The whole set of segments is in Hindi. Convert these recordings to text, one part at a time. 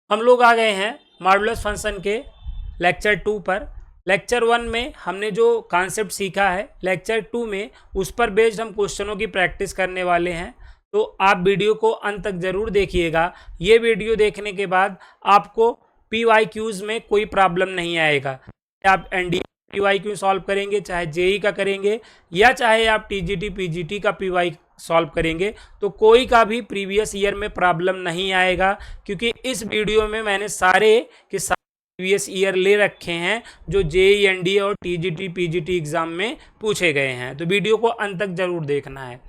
हम लोग आ गए हैं मॉडुलस फंक्शन के लेक्चर 2 पर। लेक्चर 1 में हमने जो कॉन्सेप्ट सीखा है, लेक्चर 2 में उस पर बेस्ड हम क्वेश्चनों की प्रैक्टिस करने वाले हैं। तो आप वीडियो को अंत तक ज़रूर देखिएगा। ये वीडियो देखने के बाद आपको PYQs में कोई प्रॉब्लम नहीं आएगा। आप NDA PYQ सॉल्व करेंगे, चाहे JEE का करेंगे या चाहे आप TGT PGT का PY सॉल्व करेंगे, तो कोई का भी प्रीवियस ईयर में प्रॉब्लम नहीं आएगा, क्योंकि इस वीडियो में मैंने सारे के सारे प्रीवियस ईयर ले रखे हैं जो JEE NDA और TGT PGT एग्जाम में पूछे गए हैं। तो वीडियो को अंत तक जरूर देखना है।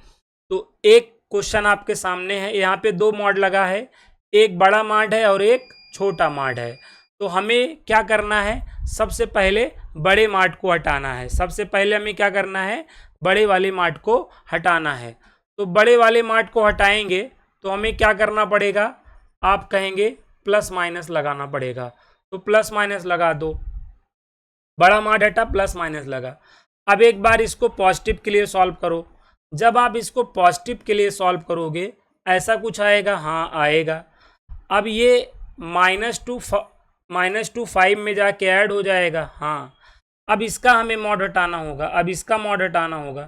तो एक क्वेश्चन आपके सामने है, यहाँ पे 2 मॉड लगा है, एक बड़ा मॉड है और एक छोटा मॉड है। तो हमें क्या करना है, सबसे पहले बड़े मॉड को हटाना है। सबसे पहले हमें क्या करना है, बड़े वाले मॉड को हटाना है। तो बड़े वाले मॉड को हटाएंगे तो हमें क्या करना पड़ेगा, आप कहेंगे प्लस माइनस लगाना पड़ेगा। तो प्लस माइनस लगा दो, बड़ा मॉड हटा, प्लस माइनस लगा। अब एक बार इसको पॉजिटिव के लिए सॉल्व करो। जब आप इसको पॉजिटिव के लिए सॉल्व करोगे ऐसा कुछ आएगा, हाँ आएगा। अब ये -2 5 में जाके ऐड हो जाएगा, हाँ। अब इसका हमें मॉड हटाना होगा, अब इसका मॉड हटाना होगा।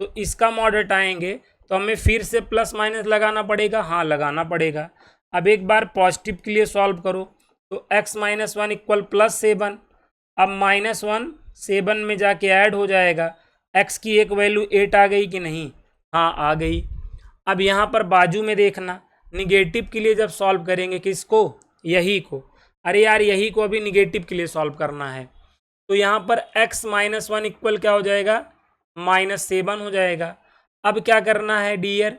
तो इसका मॉड हटाएंगे तो हमें फिर से प्लस माइनस लगाना पड़ेगा, हाँ लगाना पड़ेगा। अब एक बार पॉजिटिव के लिए सॉल्व करो तो x - 1 इक्वल +7। अब -1 7 में जाके ऐड हो जाएगा। x की एक वैल्यू 8 आ गई कि नहीं, हाँ आ गई। अब यहाँ पर बाजू में देखना, निगेटिव के लिए जब सॉल्व करेंगे किसको, यही को, अरे यार यही को अभी निगेटिव के लिए सॉल्व करना है। तो यहाँ पर x - 1 इक्वल क्या हो जाएगा, -7 हो जाएगा। अब क्या करना है डियर,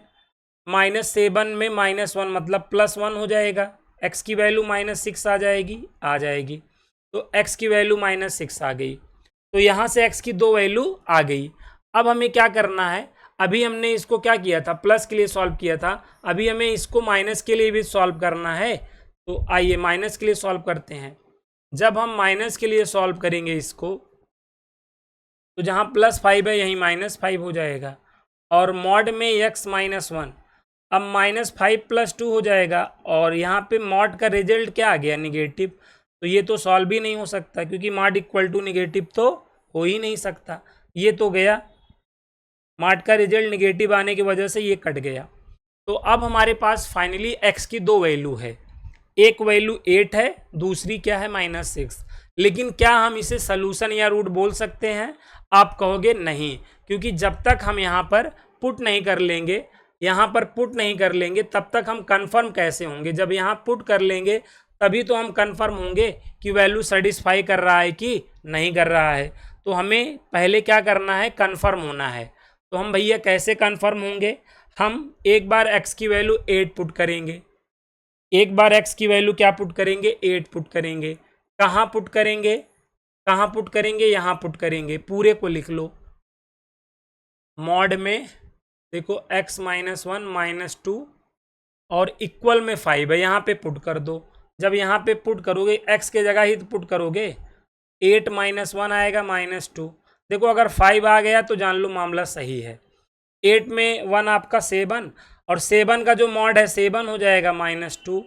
-7 में -1 मतलब +1 हो जाएगा। x की वैल्यू -6 आ जाएगी, आ जाएगी। तो x की वैल्यू -6 आ गई। तो यहाँ से x की 2 वैल्यू आ गई। अब हमें क्या करना है, अभी हमने इसको क्या किया था, प्लस के लिए सॉल्व किया था, अभी हमें इसको माइनस के लिए भी सॉल्व करना है। तो आइए माइनस के लिए सॉल्व करते हैं। जब हम माइनस के लिए सॉल्व करेंगे इसको, तो जहाँ +5 है यहीं -5 हो जाएगा। और मॉड में x - 1, अब -5 + 2 हो जाएगा। और यहाँ पे मॉड का रिजल्ट क्या आ गया, निगेटिव। तो ये तो सॉल्व ही नहीं हो सकता, क्योंकि मॉड इक्वल टू निगेटिव तो हो ही नहीं सकता। ये तो गया, मॉड का रिजल्ट निगेटिव आने की वजह से ये कट गया। तो अब हमारे पास फाइनली x की 2 वैल्यू है, एक वैल्यू 8 है, दूसरी क्या है -6। लेकिन क्या हम इसे सलूशन या रूट बोल सकते हैं, आप कहोगे नहीं, क्योंकि जब तक हम यहाँ पर पुट नहीं कर लेंगे, यहाँ पर पुट नहीं कर लेंगे, तब तक हम कंफर्म कैसे होंगे। जब यहाँ पुट कर लेंगे तभी तो हम कंफर्म होंगे कि वैल्यू सेटिस्फाई कर रहा है कि नहीं कर रहा है। तो हमें पहले क्या करना है, कंफर्म होना है। तो हम भैया कैसे कंफर्म होंगे, हम एक बार x की वैल्यू 8 पुट करेंगे, एक बार x की वैल्यू क्या पुट करेंगे, 8 पुट करेंगे। कहाँ पुट करेंगे, कहाँ पुट करेंगे, यहाँ पुट करेंगे। पूरे को लिख लो, मॉड में देखो x - 1 -2 और इक्वल में 5 है, यहाँ पे पुट कर दो। जब यहाँ पे पुट करोगे x के जगह ही तो पुट करोगे, 8 - 1 आएगा -2। देखो अगर 5 आ गया तो जान लो मामला सही है। 8 में 1 आपका 7, और 7 का जो मॉड है 7 हो जाएगा -2।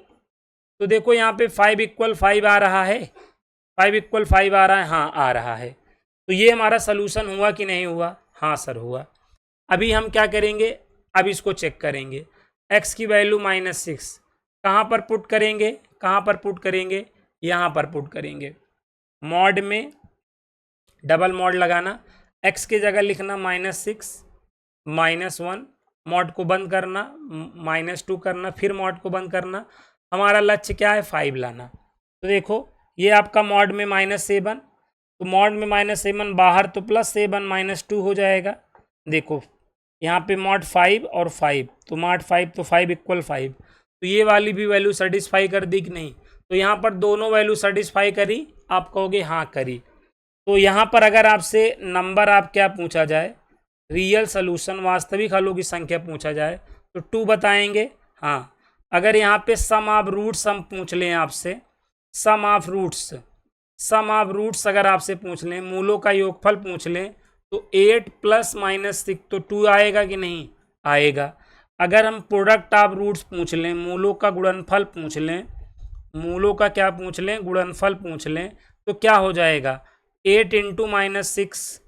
तो देखो यहाँ पे 5 = 5 आ रहा है, 5 = 5 आ रहा है, हाँ आ रहा है। तो ये हमारा सलूशन हुआ कि नहीं हुआ, हाँ सर हुआ। अभी हम क्या करेंगे, अब इसको चेक करेंगे। x की वैल्यू -6 कहाँ पर पुट करेंगे, कहाँ पर पुट करेंगे, यहाँ पर पुट करेंगे। मॉड में डबल मॉड लगाना, x के जगह लिखना -6 -1, मॉड को बंद करना, -2 करना, फिर मॉड को बंद करना। हमारा लक्ष्य क्या है, 5 लाना। तो देखो ये आपका मॉड में -7, तो मॉड में -7 बाहर तो +7 -2 हो जाएगा। देखो यहाँ पे मॉड 5 और 5, तो मॉड 5 तो 5 = 5। तो ये वाली भी वैल्यू सेटिस्फाई कर दी कि नहीं, तो यहाँ पर दोनों वैल्यू सेटिस्फाई करी, आप कहोगे हाँ करी। तो यहाँ पर अगर आपसे नंबर आप क्या पूछा जाए, रियल सोल्यूशन वास्तविक हलों की संख्या पूछा जाए तो 2 बताएंगे, हाँ। अगर यहाँ पे सम ऑफ रूट्स हम पूछ लें आपसे, सम ऑफ रूट्स अगर आपसे पूछ लें, मूलों का योगफल पूछ लें, तो 8 + -6 तो 2 आएगा कि नहीं, आएगा। अगर हम प्रोडक्ट ऑफ रूट्स पूछ लें, मूलों का गुणनफल पूछ लें, मूलों का क्या पूछ लें, गुणनफल पूछ लें, तो क्या हो जाएगा 8 इंटू -6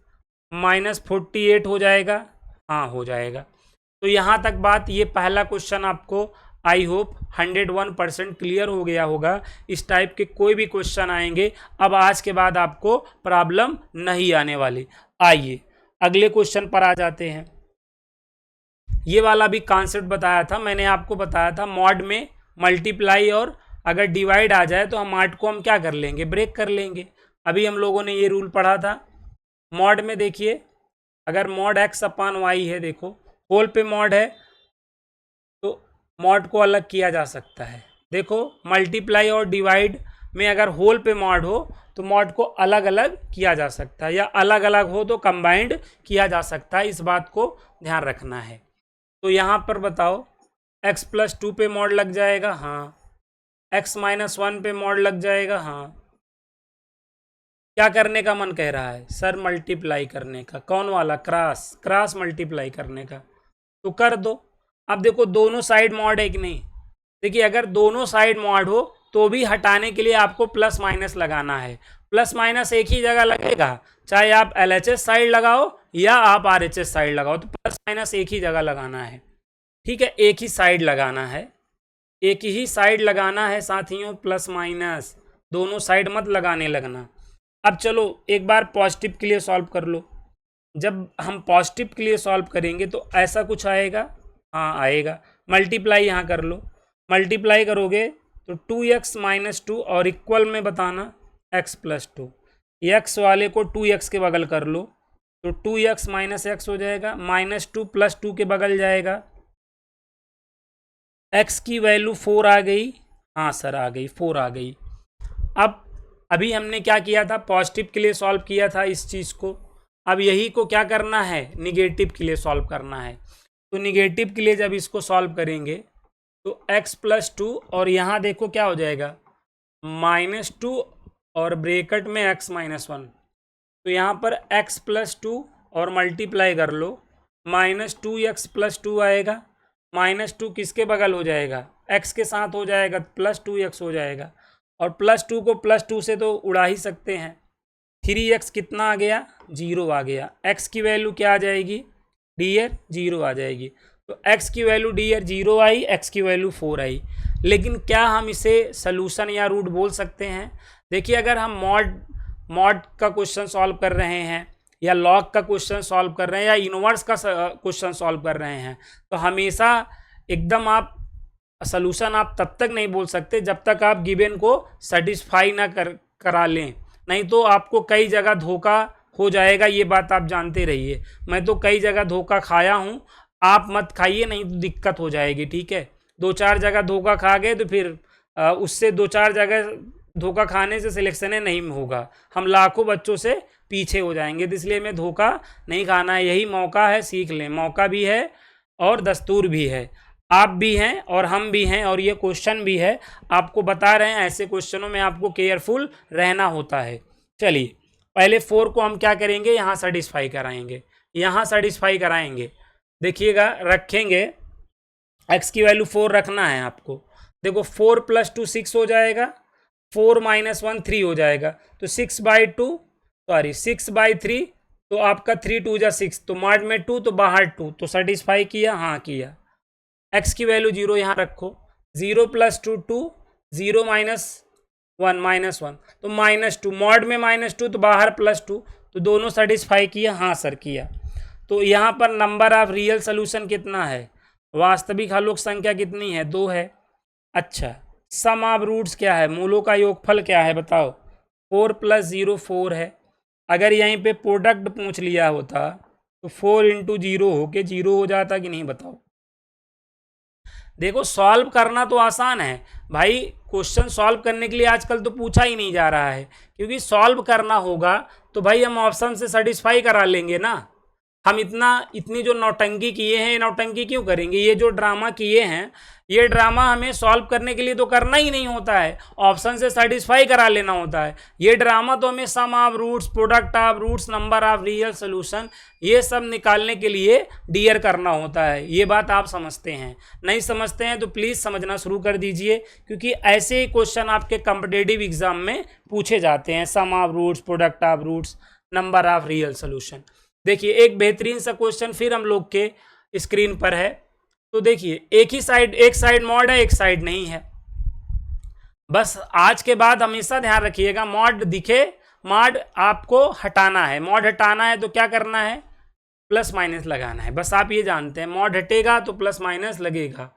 -48 हो जाएगा। हाँ हो जाएगा। तो यहाँ तक बात, ये पहला क्वेश्चन आपको आई होप 101% क्लियर हो गया होगा। इस टाइप के कोई भी क्वेश्चन आएंगे अब आज के बाद आपको प्रॉब्लम नहीं आने वाली। आइए अगले क्वेश्चन पर आ जाते हैं। ये वाला भी कॉन्सेप्ट बताया था मैंने आपको, बताया था मॉड में मल्टीप्लाई और अगर डिवाइड आ जाए तो हम 8 को हम क्या कर लेंगे, ब्रेक कर लेंगे। अभी हम लोगों ने ये रूल पढ़ा था। मॉड में देखिए, अगर मॉड x अपान वाई है, देखो होल पे मॉड है तो मॉड को अलग किया जा सकता है। देखो मल्टीप्लाई और डिवाइड में अगर होल पे मॉड हो तो मॉड को अलग अलग किया जा सकता है, या अलग अलग हो तो कंबाइंड किया जा सकता है। इस बात को ध्यान रखना है। तो यहाँ पर बताओ x+2 पे मॉड लग जाएगा, हाँ। x-1 पे मॉड लग जाएगा, हाँ। क्या करने का मन कह रहा है सर, मल्टीप्लाई करने का। कौन वाला, क्रॉस मल्टीप्लाई करने का, तो कर दो। अब देखो दोनों साइड मॉड है कि नहीं, देखिए अगर दोनों साइड मॉड हो तो भी हटाने के लिए आपको प्लस माइनस लगाना है। प्लस माइनस एक ही जगह लगेगा, चाहे आप LHS साइड लगाओ या आप RHS साइड लगाओ, तो प्लस माइनस एक ही जगह लगाना है। ठीक है, एक ही साइड लगाना है, एक ही साइड लगाना है साथियों, प्लस माइनस दोनों साइड मत लगाने लगना। अब चलो एक बार पॉजिटिव के लिए सॉल्व कर लो। जब हम पॉजिटिव के लिए सॉल्व करेंगे तो ऐसा कुछ आएगा, हाँ आएगा। मल्टीप्लाई यहाँ कर लो, मल्टीप्लाई करोगे तो 2x - 2 और इक्वल में बताना x+2। x वाले को 2x के बगल कर लो तो 2x - x हो जाएगा, -2 + 2 के बगल जाएगा। x की वैल्यू 4 आ गई, हाँ सर आ गई, 4 आ गई। अब अभी हमने क्या किया था, पॉजिटिव के लिए सॉल्व किया था इस चीज़ को। अब यही को क्या करना है, निगेटिव के लिए सॉल्व करना है। तो निगेटिव के लिए जब इसको सॉल्व करेंगे तो x+2 और यहाँ देखो क्या हो जाएगा -2 और ब्रैकेट में x - 1। तो यहाँ पर x+2 और मल्टीप्लाई कर लो, -2x + 2 आएगा। -2 किसके बगल हो जाएगा, x के साथ हो जाएगा, +2x हो जाएगा। और +2 को +2 से तो उड़ा ही सकते हैं। 3x कितना आ गया, 0 आ गया। x की वैल्यू क्या आ जाएगी डियर, 0 आ जाएगी। तो x की वैल्यू डियर 0 आई, x की वैल्यू 4 आई। लेकिन क्या हम इसे सलूशन या रूट बोल सकते हैं? देखिए अगर हम मॉड का क्वेश्चन सॉल्व कर रहे हैं या लॉग का क्वेश्चन सॉल्व कर रहे हैं या इनवर्स का क्वेश्चन सॉल्व कर रहे हैं तो हमेशा एकदम आप सलूशन आप तब तक नहीं बोल सकते जब तक आप गिवन को सेटिस्फाई ना करा लें, नहीं तो आपको कई जगह धोखा हो जाएगा। ये बात आप जानते रहिए, मैं तो कई जगह धोखा खाया हूँ, आप मत खाइए नहीं तो दिक्कत हो जाएगी। ठीक है, 2-4 जगह धोखा खा गए तो फिर उससे 2-4 जगह धोखा खाने से सिलेक्शन नहीं होगा, हम लाखों बच्चों से पीछे हो जाएंगे। तो इसलिए मैं धोखा नहीं खाना है, यही मौका है, सीख लें। मौका भी है और दस्तूर भी है, आप भी हैं और हम भी हैं और ये क्वेश्चन भी है, आपको बता रहे हैं ऐसे क्वेश्चनों में आपको केयरफुल रहना होता है। चलिए पहले 4 को हम क्या करेंगे, यहाँ सेटिस्फाई कराएंगे, यहाँ सेटिस्फाई कराएंगे। देखिएगा रखेंगे, x की वैल्यू 4 रखना है आपको। देखो 4 + 2 6 हो जाएगा, 4 - 1 3 हो जाएगा, तो 6/3 तो आपका 3 2 जा 6, तो मॉड में 2 तो बाहर 2, तो सेटिस्फाई किया, हाँ किया। x की वैल्यू 0 यहाँ रखो, 0 + 2 2, 0 - 1 -1, तो -2, मॉड में -2 तो बाहर +2, तो दोनों सेटिस्फाई किया, हाँ सर किया। तो यहाँ पर नंबर ऑफ रियल सोल्यूशन कितना है, वास्तविक हलों की संख्या कितनी है, 2 है। अच्छा, सम ऑफ रूट्स क्या है, मूलों का योगफल क्या है बताओ, 4 + 0 4 है। अगर यहीं पे प्रोडक्ट पूछ लिया होता तो 4 × 0 होके 0 हो जाता कि नहीं बताओ। देखो सॉल्व करना तो आसान है भाई, क्वेश्चन सॉल्व करने के लिए आजकल तो पूछा ही नहीं जा रहा है, क्योंकि सॉल्व करना होगा तो भाई हम ऑप्शन से सेटिस्फाई करा लेंगे ना। हम इतनी जो नौटंकी किए हैं, ये नौटंकी क्यों करेंगे? ये जो ड्रामा किए हैं, ये ड्रामा हमें सॉल्व करने के लिए तो करना ही नहीं होता है, ऑप्शन से सेटिस्फाई करा लेना होता है। ये ड्रामा तो हमें sum of roots, product of roots, number of real solution, ये सब निकालने के लिए डियर करना होता है। ये बात आप समझते हैं? नहीं समझते हैं तो प्लीज़ समझना शुरू कर दीजिए, क्योंकि ऐसे ही क्वेश्चन आपके कॉम्पिटेटिव एग्जाम में पूछे जाते हैं, sum of roots, product of roots, number of real solution. देखिए एक बेहतरीन सा क्वेश्चन फिर हम लोग के स्क्रीन पर है। तो देखिए एक साइड मॉड है, एक साइड नहीं है। बस आज के बाद हमेशा ध्यान रखिएगा, मॉड दिखे, मॉड आपको हटाना है। मॉड हटाना है तो क्या करना है? प्लस माइनस लगाना है। बस आप ये जानते हैं, मॉड हटेगा तो प्लस माइनस लगेगा,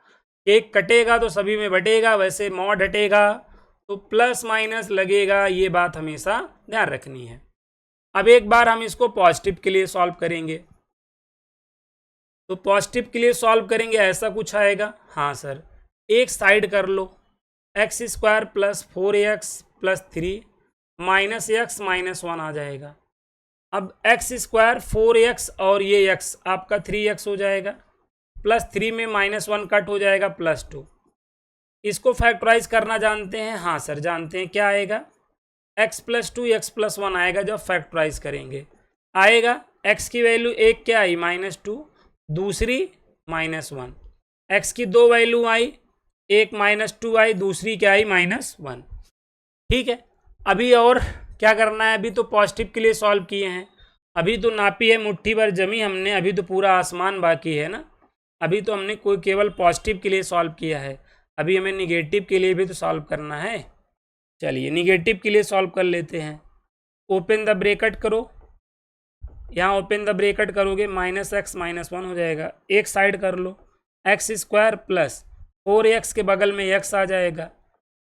एक कटेगा तो सभी में बटेगा, वैसे मॉड हटेगा तो प्लस माइनस लगेगा। ये बात हमेशा ध्यान रखनी है। अब एक बार हम इसको पॉजिटिव के लिए सॉल्व करेंगे। तो पॉजिटिव के लिए सॉल्व करेंगे, ऐसा कुछ आएगा। हाँ सर, एक साइड कर लो, x square plus 4x plus 3 minus x minus 1 आ जाएगा। अब एक्स स्क्वायर 4x और ये x आपका 3x हो जाएगा, प्लस 3 में -1 कट हो जाएगा, प्लस 2। इसको फैक्टराइज करना जानते हैं? हाँ सर जानते हैं। क्या आएगा? x प्लस 2 x प्लस 1 आएगा जब फैक्टराइज करेंगे। आएगा x की वैल्यू एक क्या आई? -2, दूसरी -1। x की दो वैल्यू आई, एक -2 आई, दूसरी क्या आई? -1। ठीक है, अभी और क्या करना है? अभी तो पॉजिटिव के लिए सॉल्व किए हैं, अभी तो नापी है मुट्ठी भर जमी हमने, अभी तो पूरा आसमान बाकी है ना। अभी तो हमने कोई केवल पॉजिटिव के लिए सॉल्व किया है, अभी हमें निगेटिव के लिए भी तो सॉल्व करना है। चलिए निगेटिव के लिए सॉल्व कर लेते हैं। ओपन द ब्रैकेट करो, यहाँ ओपन द ब्रैकेट करोगे -x -1 हो जाएगा। एक साइड कर लो, एक्स स्क्वायर प्लस 4x के बगल में x आ जाएगा,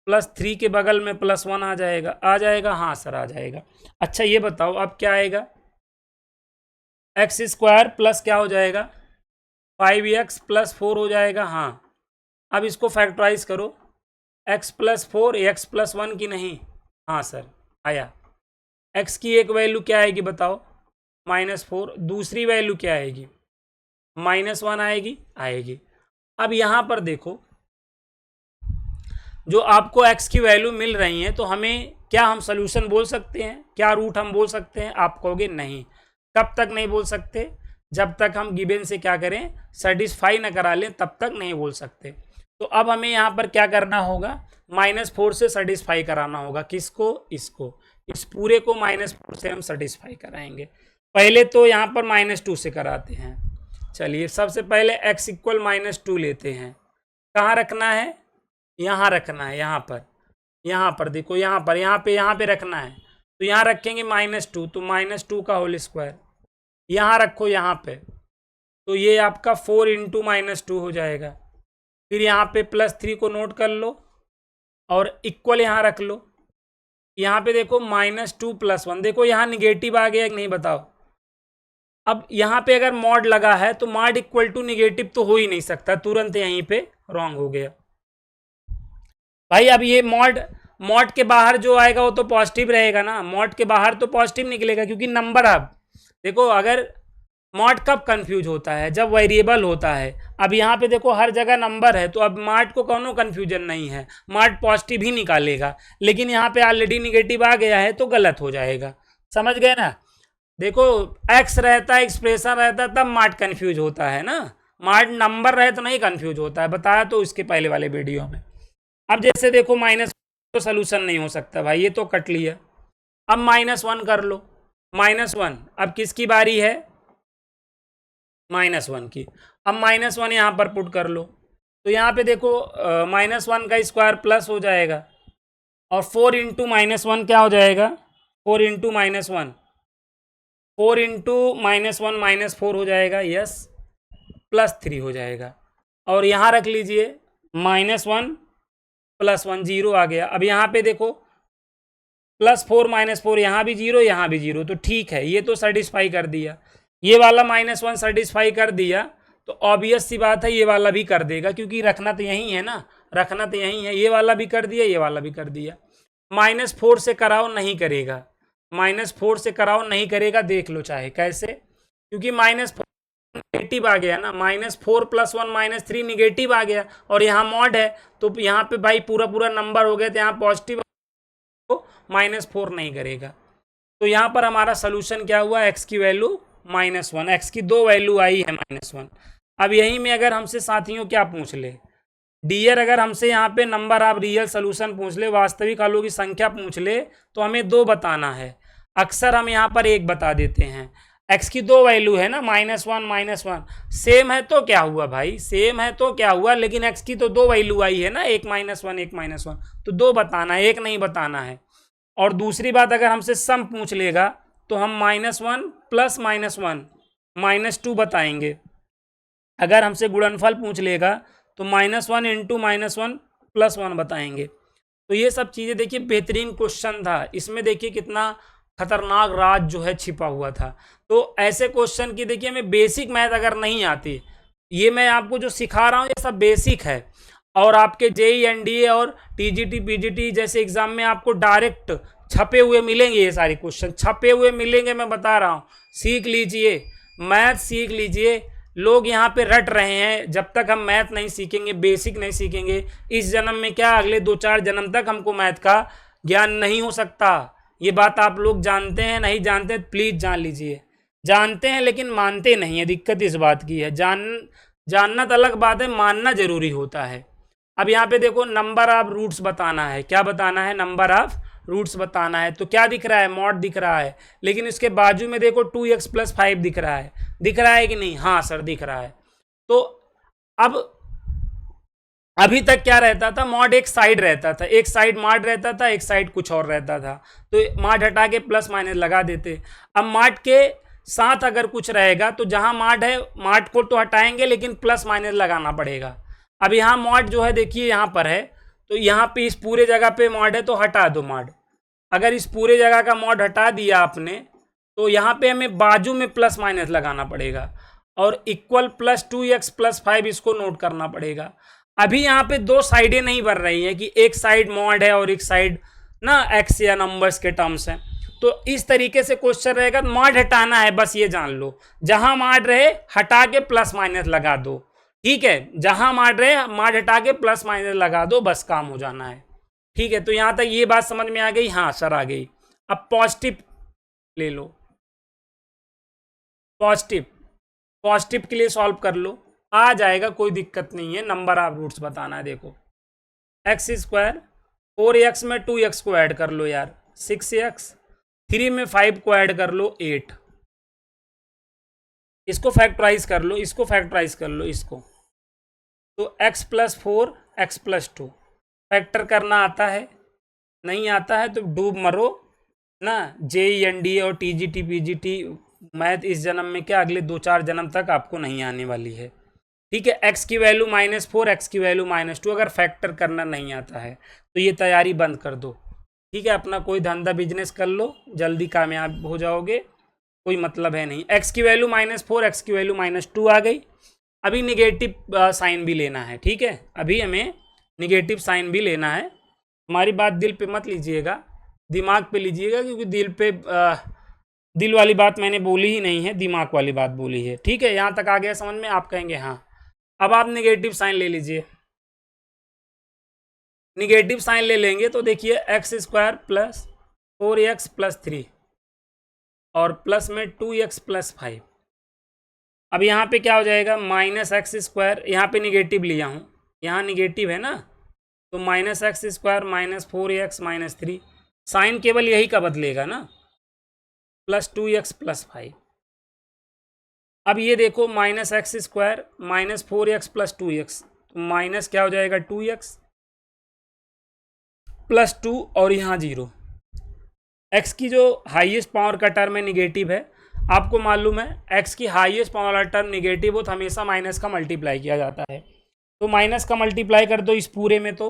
प्लस 3 के बगल में +1 आ जाएगा। आ जाएगा? हाँ सर आ जाएगा। अच्छा ये बताओ अब क्या आएगा? एक्स स्क्वायर प्लस क्या हो जाएगा? 5x प्लस 4 हो जाएगा। हाँ, अब इसको फैक्टराइज करो, x प्लस 4 x प्लस 1 की नहीं? हाँ सर आया। x की एक वैल्यू क्या आएगी बताओ? -4। दूसरी वैल्यू क्या आएगी? -1 आएगी? आएगी। अब यहाँ पर देखो, जो आपको x की वैल्यू मिल रही है, तो हमें क्या हम सोल्यूशन बोल सकते हैं? क्या रूट हम बोल सकते हैं? आप कहोगे नहीं। कब तक नहीं बोल सकते? जब तक हम गिवन से क्या करें? सेटिस्फाई ना करा लें, तब तक नहीं बोल सकते। तो अब हमें यहाँ पर क्या करना होगा? -4 से सेटिस्फाई कराना होगा। किसको? इसको, इस पूरे को -4 से हम सेटिस्फाई कराएंगे। पहले तो यहाँ पर -2 से कराते हैं। चलिए सबसे पहले x इक्वल -2 लेते हैं। कहाँ रखना है? यहाँ रखना है, यहाँ पर देखो, यहाँ पे रखना है। तो यहाँ रखेंगे -2, तो -2 का होल स्क्वायर यहाँ रखो, यहाँ पे तो ये आपका 4 इंटू -2 हो जाएगा। फिर यहाँ पे +3 को नोट कर लो और इक्वल यहाँ रख लो। यहाँ पे देखो -2 + 1, देखो यहाँ निगेटिव आ गया कि नहीं बताओ? अब यहाँ पे अगर मॉड लगा है तो मॉड इक्वल टू निगेटिव तो हो ही नहीं सकता, तुरंत यहीं पे रॉन्ग हो गया भाई। अब ये मॉड के बाहर जो आएगा वो तो पॉजिटिव रहेगा ना, मॉड के बाहर तो पॉजिटिव निकलेगा, क्योंकि नंबर, अब देखो अगर मॉड कब कंफ्यूज होता है? जब वेरिएबल होता है। अब यहाँ पे देखो हर जगह नंबर है, तो अब मॉड को कोनो कंफ्यूजन नहीं है, मॉड पॉजिटिव ही निकालेगा। लेकिन यहाँ पे ऑलरेडी निगेटिव आ गया है तो गलत हो जाएगा, समझ गए ना? देखो एक्स रहता है, एक्सप्रेशन रहता है, तब मॉड कंफ्यूज होता है ना, मॉड नंबर रहे तो नहीं कंफ्यूज होता है, बताया तो इसके पहले वाले वीडियो में। अब जैसे देखो माइनस तो सोल्यूशन नहीं हो सकता भाई, ये तो कट लिया। अब -1 कर लो, -1, अब किसकी बारी है? -1 की। अब -1 यहाँ पर पुट कर लो, तो यहाँ पे देखो -1 का स्क्वायर प्लस हो जाएगा, और 4 इंटू -1 क्या हो जाएगा? 4 इंटू -1, 4 इंटू -1 -4 हो जाएगा, यस, +3 हो जाएगा। और यहाँ रख लीजिए -1 + 1 0 आ गया। अब यहाँ पे देखो +4 -4, यहाँ भी 0 यहाँ भी 0, तो ठीक है, ये तो सेटिस्फाई कर दिया। ये वाला -1 सेटिस्फाई कर दिया, तो ऑब्वियस सी बात है ये वाला भी कर देगा, क्योंकि रखना तो यही है ना, रखना तो यही है। ये वाला भी कर दिया, ये वाला भी कर दिया। -4 से कराओ, नहीं करेगा, -4 से कराओ नहीं करेगा, देख लो चाहे कैसे। क्योंकि -4 नेगेटिव आ गया ना, -4 + 1 -3 निगेटिव आ गया, और यहाँ मॉड है तो यहाँ पे भाई पूरा पूरा नंबर हो गया, तो यहाँ पॉजिटिव -4 नहीं करेगा। तो यहाँ पर हमारा सोल्यूशन क्या हुआ, x की वैल्यू -1, x की 2 वैल्यू आई है -1। अब यहीं में अगर हमसे साथियों क्या पूछ ले, डियर अगर हमसे यहाँ पे नंबर ऑफ रियल सोल्यूशन पूछ ले, वास्तविक हलों की संख्या पूछ ले, तो हमें 2 बताना है। अक्सर हम यहाँ पर 1 बता देते हैं। x की 2 वैल्यू है ना, -1 -1 सेम है तो क्या हुआ भाई, सेम है तो क्या हुआ, लेकिन x की तो 2 वैल्यू आई है ना, 1 -1 1 -1, तो 2 बताना है, 1 नहीं बताना है। और दूसरी बात, अगर हमसे सम पूछ लेगा तो हम -1 + -1 -2 बताएंगे। अगर हमसे गुणनफल पूछ लेगा तो -1 × -1 + 1 बताएंगे। तो ये सब चीज़ें देखिए बेहतरीन क्वेश्चन था, इसमें देखिए कितना खतरनाक राज जो है छिपा हुआ था। तो ऐसे क्वेश्चन की देखिए हमें बेसिक मैथ अगर नहीं आती, ये मैं आपको जो सिखा रहा हूँ ये सब बेसिक है, और आपके जेई एनडीए और टीजीटी पीजीटी जैसे एग्जाम में आपको डायरेक्ट छपे हुए मिलेंगे, ये सारे क्वेश्चन छपे हुए मिलेंगे, मैं बता रहा हूँ। सीख लीजिए, मैथ सीख लीजिए। लोग यहाँ पे रट रहे हैं, जब तक हम मैथ नहीं सीखेंगे, बेसिक नहीं सीखेंगे, इस जन्म में क्या अगले 2-4 जन्म तक हमको मैथ का ज्ञान नहीं हो सकता। ये बात आप लोग जानते हैं, नहीं जानते प्लीज़ जान लीजिए। जानते हैं लेकिन मानते नहीं है, दिक्कत इस बात की है। जानना तो अलग बात है, मानना जरूरी होता है। अब यहाँ पे देखो नंबर ऑफ रूट्स बताना है, क्या बताना है, नंबर ऑफ रूट्स बताना है। तो क्या दिख रहा है, मॉड दिख रहा है, लेकिन इसके बाजू में देखो 2x + 5 दिख रहा है, दिख रहा है कि नहीं, हाँ सर दिख रहा है। तो अब अभी तक क्या रहता था, मॉड एक साइड रहता था, एक साइड मॉड रहता था, एक साइड कुछ और रहता था, तो मॉड हटा के प्लस माइनस लगा देते। अब मॉड के साथ अगर कुछ रहेगा तो जहां मॉड है, मॉड को तो हटाएंगे लेकिन प्लस माइनस लगाना पड़ेगा। अब यहाँ मॉड जो है देखिए यहाँ पर है, तो यहाँ पे इस पूरे जगह पे मॉड है तो हटा दो मॉड। अगर इस पूरे जगह का मॉड हटा दिया आपने तो यहाँ पे हमें बाजू में प्लस माइनस लगाना पड़ेगा, और इक्वल +2x + 5 इसको नोट करना पड़ेगा। अभी यहाँ पे 2 साइडें नहीं बन रही हैं कि एक साइड मॉड है और एक साइड ना x या नंबर्स के टर्म्स हैं। तो इस तरीके से क्वेश्चन रहेगा, मॉड हटाना है, बस ये जान लो, जहां मॉड रहे हटा के प्लस माइनस लगा दो, ठीक है, जहां मॉड रहे मॉड हटा के प्लस माइनस लगा दो, बस काम हो जाना है। ठीक है, तो यहां तक ये बात समझ में आ गई, हाँ सर आ गई। अब पॉजिटिव ले लो, पॉजिटिव पॉजिटिव के लिए सॉल्व कर लो, आ जाएगा, कोई दिक्कत नहीं है। नंबर ऑफ रूट्स बताना है, देखो x², 4x में 2x को ऐड कर लो यार 6x, 3 में 5 को ऐड कर लो 8, इसको फैक्टराइज कर लो, इसको फैक्टराइज कर लो, इसको तो x + 4 x + 2 फैक्टर करना आता है, नहीं आता है तो डूब मरो ना। JEE और TGT PGT मैथ इस जन्म में क्या अगले 2-4 जन्म तक आपको नहीं आने वाली है। ठीक है, x की वैल्यू -4 x की वैल्यू -2, अगर फैक्टर करना नहीं आता है तो ये तैयारी बंद कर दो। ठीक है, अपना कोई धंधा बिजनेस कर लो, जल्दी कामयाब हो जाओगे, कोई मतलब है नहीं। x की वैल्यू -4 x की वैल्यू -2 आ गई। अभी निगेटिव साइन भी लेना है, ठीक है, अभी हमें निगेटिव साइन भी लेना है। हमारी बात दिल पे मत लीजिएगा, दिमाग पे लीजिएगा, क्योंकि दिल वाली बात मैंने बोली ही नहीं है, दिमाग वाली बात बोली है। ठीक है, यहाँ तक आ गया समझ में, आप कहेंगे हाँ। अब आप निगेटिव साइन ले लीजिए, निगेटिव साइन ले लेंगे तो देखिए x² + 4x + 3 और प्लस में 2x + 5। अब यहाँ पे क्या हो जाएगा, -x², यहाँ पे निगेटिव लिया हूँ, यहाँ निगेटिव है ना, तो -x² -4x -3, साइन केवल यही का बदलेगा ना, +2x + 5। अब ये देखो -x² -4x + 2x, तो माइनस क्या हो जाएगा 2x + 2 और यहाँ 0। x की जो हाईएस्ट पावर का टर्म है निगेटिव है, आपको मालूम है x की हाईएस्ट पावर वाला टर्म निगेटिव हो तो हमेशा माइनस का मल्टीप्लाई किया जाता है, तो माइनस का मल्टीप्लाई कर दो इस पूरे में, तो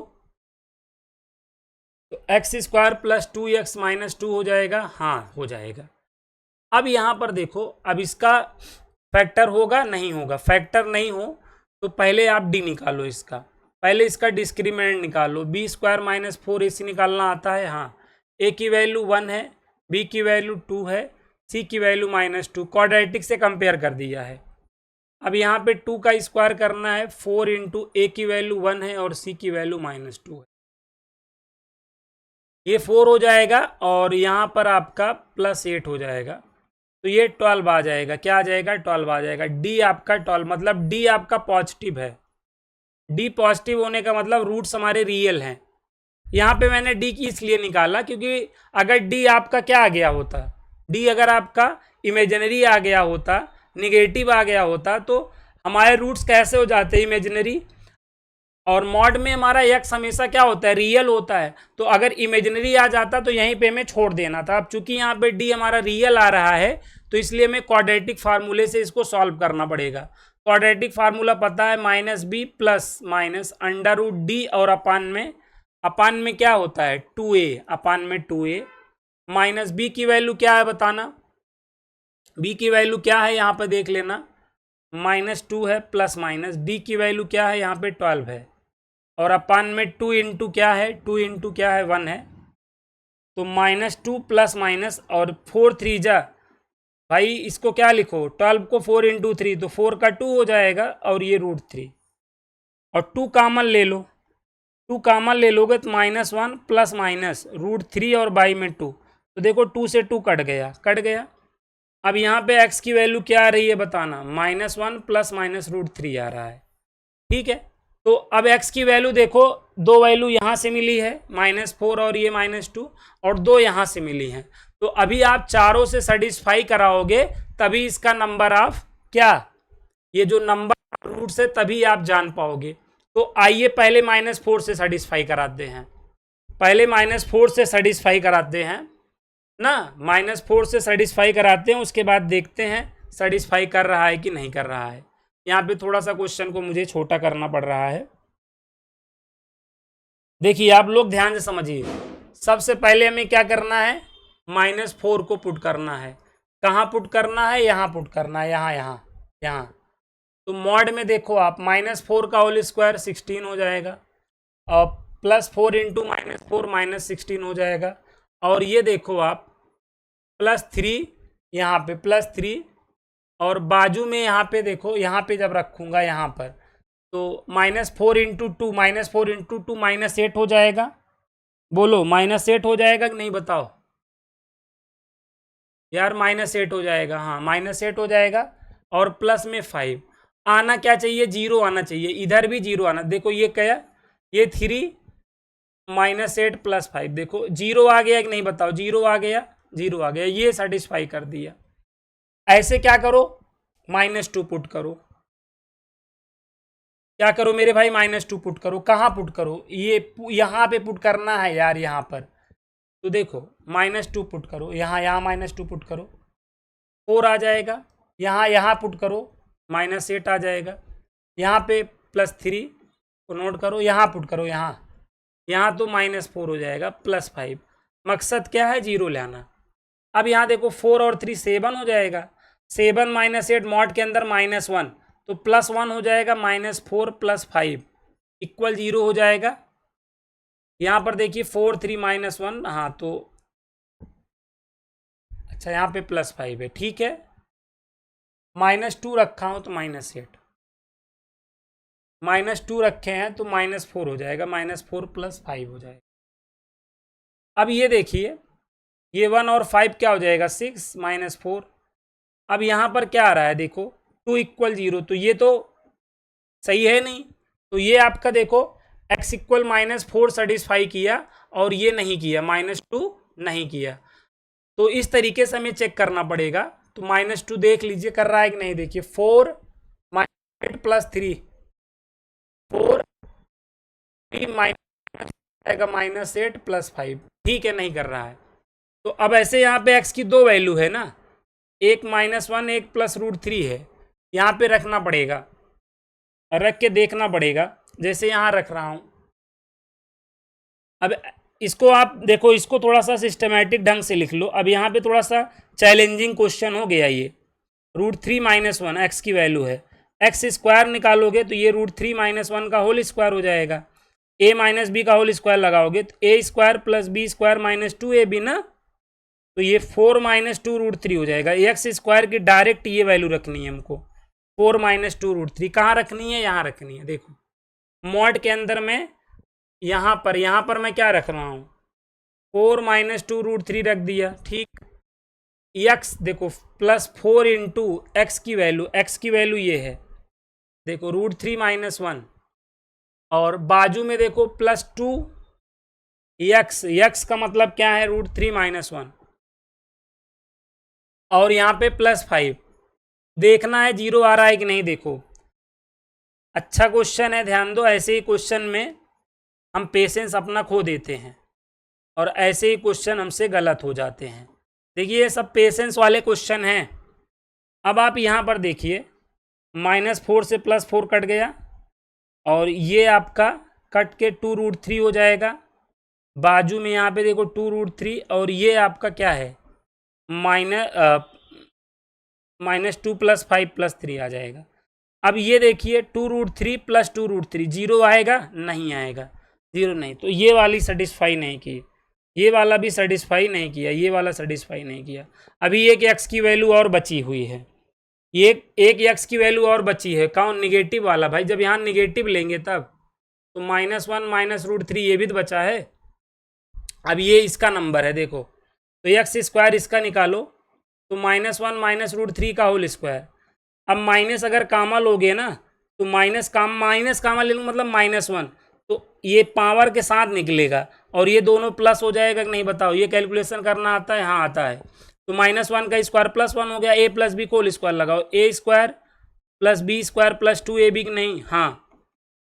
x² + 2x -2 हो जाएगा, हाँ हो जाएगा। अब यहाँ पर देखो, अब इसका फैक्टर होगा नहीं होगा, फैक्टर नहीं हो तो पहले आप डी निकालो, इसका पहले इसका डिस्क्रिमिनेंट निकालो, b² -4ac निकालना आता है, हाँ, a की वैल्यू 1 है, b की वैल्यू 2 है, सी की वैल्यू -2, क्वाड्रेटिक से कंपेयर कर दिया है। अब यहाँ पे 2 का स्क्वायर करना है, 4 इंटू ए की वैल्यू 1 है और सी की वैल्यू -2 है, ये 4 हो जाएगा और यहाँ पर आपका +8 हो जाएगा, तो ये 12 आ जाएगा। क्या आ जाएगा? 12 आ जाएगा। डी आपका 12, मतलब डी आपका पॉजिटिव है। डी पॉजिटिव होने का मतलब रूट्स हमारे रियल हैं। यहाँ पे मैंने डी की इसलिए निकाला क्योंकि अगर डी आपका क्या आ गया होता, डी अगर आपका इमेजिनरी आ गया होता, निगेटिव आ गया होता, तो हमारे रूट्स कैसे हो जाते? इमेजिनरी। और मॉड में हमारा एक्स हमेशा क्या होता है? रियल होता है। तो अगर इमेजिनरी आ जाता तो यहीं पे हमें छोड़ देना था। अब चूंकि यहाँ पे डी हमारा रियल आ रहा है तो इसलिए हमें क्वाड्रेटिक फार्मूले से इसको सॉल्व करना पड़ेगा। क्वाड्रेटिक फार्मूला पता है, -b प्लस माइनस √d और अपान में क्या होता है? 2a, अपान में 2a माइनस b की वैल्यू क्या है बताना? b की वैल्यू क्या है यहाँ पे देख लेना, -2 है, प्लस माइनस d की वैल्यू क्या है यहाँ पे? 12 है, और अपान में 2 इंटू क्या है? 2 इंटू क्या है? 1 है, तो -2 प्लस माइनस और 4 3 जा भाई, इसको क्या लिखो? 12 को 4 इंटू 3, तो 4 का 2 हो जाएगा और ये √3, और 2 कामन ले लो, 2 कामन ले लोगे तो -1 प्लस माइनस √3 और बाई में 2, तो देखो 2 से 2 कट गया। अब यहाँ पे x की वैल्यू क्या आ रही है बताना? -1 प्लस माइनस √3 आ रहा है। ठीक है, तो अब x की वैल्यू देखो, दो वैल्यू यहाँ से मिली है, -4 और ये -2, और दो यहाँ से मिली हैं। तो अभी आप चारों से सेटिस्फाई कराओगे तभी इसका नंबर ऑफ क्या, ये जो नंबर रूट से तभी आप जान पाओगे। तो आइए पहले -4 से सेटिस्फाई कराते हैं, पहले -4 से सेटिस्फाई कराते हैं ना, -4 से सेटिस्फाई कराते हैं, उसके बाद देखते हैं सेटिस्फाई कर रहा है कि नहीं कर रहा है। यहाँ पे थोड़ा सा क्वेश्चन को मुझे छोटा करना पड़ रहा है। देखिए आप लोग ध्यान से समझिए, सबसे पहले हमें क्या करना है? -4 को पुट करना है। कहाँ पुट करना है? यहाँ पुट करना है, यहाँ। तो मॉड में देखो आप, -4 का होल स्क्वायर 16 हो जाएगा, और +4 इंटू -4 -16 हो जाएगा, और ये देखो आप +3, यहाँ पे +3, और बाजू में यहाँ पे देखो, यहाँ पे जब रखूँगा यहाँ पर, तो -4 इंटू 2 -4 इंटू 2 -8 हो जाएगा। बोलो -8 हो जाएगा कि नहीं बताओ यार? -8 हो जाएगा, हाँ -8 हो जाएगा, और प्लस में 5 आना क्या चाहिए? 0 आना चाहिए, इधर भी 0 आना। देखो ये क्या, ये 3 -8 प्लस 5, देखो 0 आ गया कि नहीं बताओ? 0 आ गया, 0 आ गया, ये सेटिस्फाई कर दिया। ऐसे क्या करो? -2 पुट करो। क्या करो मेरे भाई? -2 पुट करो। कहाँ पुट करो? ये यहाँ पे पुट करना है यार, यहाँ पर। तो देखो -2 पुट करो, यहाँ -2 पुट करो, 4 आ जाएगा, यहाँ पुट करो, -8 आ जाएगा, यहाँ पे +3 को नोट करो, यहाँ पुट करो, यहाँ तो -4 हो जाएगा, +5। मकसद क्या है? 0 लाना। अब यहाँ देखो 4 और 3 7 हो जाएगा, 7 -8 मॉड के अंदर -1, तो +1 हो जाएगा, -4 + 5 इक्वल 0 हो जाएगा। यहाँ पर देखिए 4 3 -1, हाँ तो अच्छा यहाँ पे +5 है, ठीक है। -2 रखा हूँ तो -8, -2 रखे हैं तो -4 हो जाएगा, -4 + 5 हो जाएगा। अब ये देखिए, ये 1 और 5 क्या हो जाएगा? 6 -4। अब यहाँ पर क्या आ रहा है? देखो 2 = 0, तो ये तो सही है नहीं, तो ये आपका देखो x = -4 सेटिस्फाई किया और ये नहीं किया, -2 नहीं किया। तो इस तरीके से हमें चेक करना पड़ेगा। तो -2 देख लीजिए कर रहा है कि नहीं। देखिए 4 -8 + 3, 4 3 -8 + 5, ठीक है, नहीं कर रहा है। तो अब ऐसे यहाँ पे x की दो वैल्यू है ना, एक -1 एक +√3 है, यहाँ पे रखना पड़ेगा, रख के देखना पड़ेगा, जैसे यहाँ रख रहा हूँ। अब इसको आप देखो, इसको थोड़ा सा सिस्टमेटिक ढंग से लिख लो। अब यहाँ पे थोड़ा सा चैलेंजिंग क्वेश्चन हो गया ये। √3 - 1 x की वैल्यू है, x स्क्वायर निकालोगे तो ये √3 - 1 का होल स्क्वायर हो जाएगा, a - b का होल स्क्वायर लगाओगे तो a² + b² - 2ab ना, तो ये 4 माइनस टू रूट थ्री हो जाएगा। एक्स स्क्वायर की डायरेक्ट ये वैल्यू रखनी है हमको, 4 माइनस टू रूट थ्री। कहाँ रखनी है? यहाँ रखनी है। देखो मॉड के अंदर में यहाँ पर मैं क्या रख रहा हूँ? 4 माइनस टू रूट थ्री रख दिया, ठीक। एक्स देखो प्लस 4 इंटू एक्स की वैल्यू ये है, देखो √3 माइनस 1, और बाजू में देखो प्लस 2 एक्स का मतलब क्या है? √3 माइनस 1, और यहाँ पे प्लस 5। देखना है जीरो आ रहा है कि नहीं। देखो अच्छा क्वेश्चन है, ध्यान दो। ऐसे ही क्वेश्चन में हम पेशेंस अपना खो देते हैं और ऐसे ही क्वेश्चन हमसे गलत हो जाते हैं। देखिए ये सब पेशेंस वाले क्वेश्चन हैं। अब आप यहाँ पर देखिए, -4 से +4 कट गया, और ये आपका कट के 2√3 हो जाएगा। बाजू में यहाँ पे देखो 2√3, और ये आपका क्या है? -2 + 5 + 3 आ जाएगा। अब ये देखिए 2√3 + 2√3, जीरो आएगा? नहीं आएगा, जीरो नहीं। तो ये वाली सेटिस्फाई नहीं की, ये वाला भी सेटिस्फाई नहीं किया, ये वाला सेटिस्फाई नहीं किया। अभी एक एक्स की वैल्यू और बची हुई है, ये एक एक्स की वैल्यू और बची है। कौन? निगेटिव वाला। भाई जब यहाँ निगेटिव लेंगे तब तो -1 माइनस √3 ये भी तो बचा है। अब ये इसका नंबर है, देखो तो एक्स स्क्वायर इसका निकालो, तो -1 माइनस √3 का होल स्क्वायर। अब माइनस अगर कामा लोगे ना, तो माइनस कामा ले लूँ, मतलब -1, तो ये पावर के साथ निकलेगा, और ये दोनों प्लस हो जाएगा कि नहीं बताओ? ये कैलकुलेशन करना आता है? हाँ आता है। तो -1 का स्क्वायर +1 हो गया, a + b को होल स्क्वायर लगाओ, a² + b² + 2ab की नहीं। हाँ,